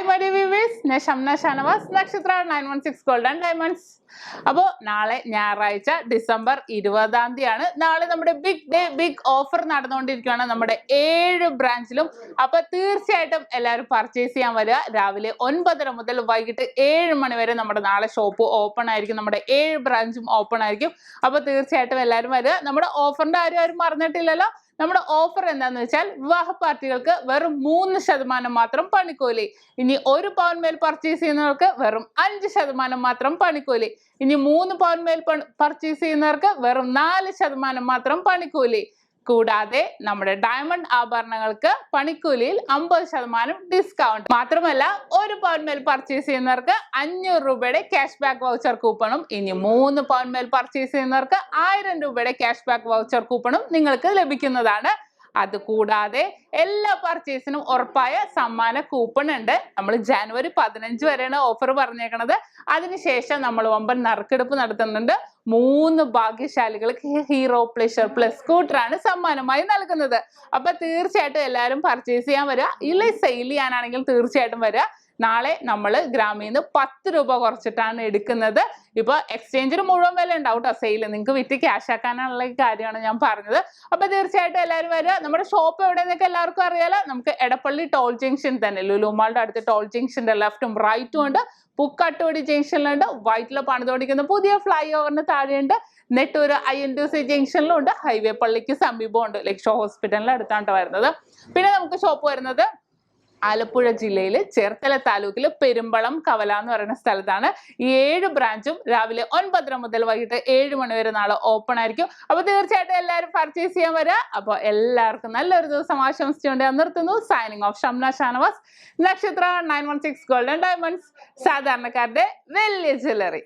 Hi, my dear viewers. ഞാൻ ഷംന ഷാനവാസ്, നക്ഷത്ര 916 golden diamonds. അപ്പോൾ നാളെ ഞായറാഴ്ച ഡിസംബർ 20-ാം തീയതിയാണ്. നാളെ നമ്മുടെ ബിഗ് ഓഫർ നടന്നുകൊണ്ടിരിക്കുകയാണ് നമ്മുടെ 7 ബ്രാഞ്ചിലും. അപ്പോൾ തീർച്ചയായിട്ടും എല്ലാവരും പർച്ചേസ് ചെയ്യാൻ വരിക. രാവിലെ 9:30 മുതൽ വൈകിട്ട് 7 മണി വരെ നമ്മുടെ നാളെ ഷോപ്പ് ഓപ്പൺ ആയിരിക്കും. നമ്മുടെ 7 ബ്രാഞ്ചും ഓപ്പൺ ആയിരിക്കും. അപ്പോൾ തീർച്ചയായിട്ടും എല്ലാവരും വരിക. നമ്മുടെ ഓഫറിന്റെ ആരും മറന്നിട്ടില്ലല്ലോ. നമ്മുടെ ഓഫർ എന്താന്ന് വെച്ചാൽ വിവാഹ പാർട്ടികൾക്ക് വെറും 3% മാത്രം പണിക്കൂലി. ഇനി 1 പവൻ മേൽ പർച്ചേസ് ചെയ്യുന്നവർക്ക് വെറും 5% മാത്രം പണിക്കൂലി. ഇനി 3 പവൻ മേൽ പർച്ചേസ് ചെയ്യുന്നവർക്ക് വെറും 4% മാത്രം പണിക്കൂലി. കൂടാതെ നമ്മുടെ ഡയമണ്ട് ആഭരണങ്ങൾക്ക് പണിക്കൂലിയിൽ 50% ഡിസ്കൗണ്ട്. മാത്രമല്ല 1 പവൻ മേൽ പർച്ചേസ് ചെയ്യുന്നവർക്ക് 500 രൂപയുടെ ക്യാഷ് ബാക്ക് വൗച്ചർ കൂപ്പണും ഇനി 3 പവൻ മേൽ പർച്ചേസ് ചെയ്യുന്നവർക്ക് 1000 രൂപയുടെ ക്യാഷ് ബാക്ക് വൗച്ചർ കൂപ്പണും നിങ്ങൾക്ക് ലഭിക്കുന്നതാണ്. അതുകൂടാതെ എല്ലാ പർച്ചേസിനും ഉറപ്പായ സമ്മാന കൂപ്പൺ ഉണ്ട്. നമ്മൾ ജനുവരി 15 വരെയാണ് ഓഫർ പറഞ്ഞേക്കണത്. അതിനുശേഷം നമ്മൾ വമ്പൻ നറുക്കെടുപ്പ് നടത്തുന്നുണ്ട്. 3 ഭാഗ്യശാലികൾക്ക് ഹീറോ പ്ലഷർ പ്ലസ് സ്കൂട്ടറാണ് സമ്മാനമായി നൽകുന്നത്. അപ്പൊ തീർച്ചയായിട്ടും എല്ലാവരും പർച്ചേസ് ചെയ്യാൻ വരിക. ഇല്ല സെയിൽ ചെയ്യാനാണെങ്കിൽ തീർച്ചയായിട്ടും വരിക. നാളെ നമ്മൾ ഗ്രാമീന്ന് 10 രൂപ കുറച്ചിട്ടാണ് എടുക്കുന്നത്. ഇപ്പൊ എക്സ്ചേഞ്ചിന് മുഴുവൻ വില ഉണ്ടാവും കേട്ടോ. സെയിൽ നിങ്ങൾക്ക് വിറ്റ് ക്യാഷ് ആക്കാനുള്ള കാര്യമാണ് ഞാൻ പറഞ്ഞത്. അപ്പൊ തീർച്ചയായിട്ടും എല്ലാവരും വരിക. നമ്മുടെ ഷോപ്പ് എവിടെയെന്നൊക്കെ എല്ലാവർക്കും അറിയാലോ. നമുക്ക് എടപ്പള്ളി ടോൾ ജംഗ്ഷൻ തന്നെ, ലുലുമാളുടെ അടുത്ത് ടോൾ ജംഗ്ഷന്റെ ലെഫ്റ്റും റൈറ്റും ഉണ്ട്. പുക്കാട്ടുപടി ജംഗ്ഷനിലുണ്ട്. വൈറ്റില പണിതോടിക്കുന്ന പുതിയ ഫ്ലൈ ഓവറിന് താഴെയുണ്ട്. നെട്ടൂർ INTC ജംഗ്ഷനിലും ഉണ്ട്. ഹൈവേ പള്ളിക്ക് സമീപമുണ്ട്. ലക്ഷോ ഹോസ്പിറ്റലിന്റെ അടുത്താണ് വരുന്നത്. പിന്നെ നമുക്ക് ഷോപ്പ് വരുന്നത് ആലപ്പുഴ ജില്ലയിൽ ചേർത്തല താലൂക്കിൽ പെരുമ്പളം കവല എന്ന് പറയുന്ന സ്ഥലത്താണ്. ഈ 7 ബ്രാഞ്ചും രാവിലെ 9:30 മുതൽ വൈകിട്ട് 7 മണി വരെ നാളെ ഓപ്പൺ ആയിരിക്കും. അപ്പൊ തീർച്ചയായിട്ടും എല്ലാവരും പർച്ചേസ് ചെയ്യാൻ വരിക. അപ്പോൾ എല്ലാവർക്കും നല്ലൊരു ദിവസം ആശംസിച്ചുകൊണ്ട് ഞാൻ നിർത്തുന്നു. സൈനിങ് ഓഫ് ഷംന ഷാനവാസ്, നക്ഷത്ര 916 ഗോൾഡൻ ഡയമണ്ട്സ്, സാധാരണക്കാരുടെ വലിയ ജ്വല്ലറി.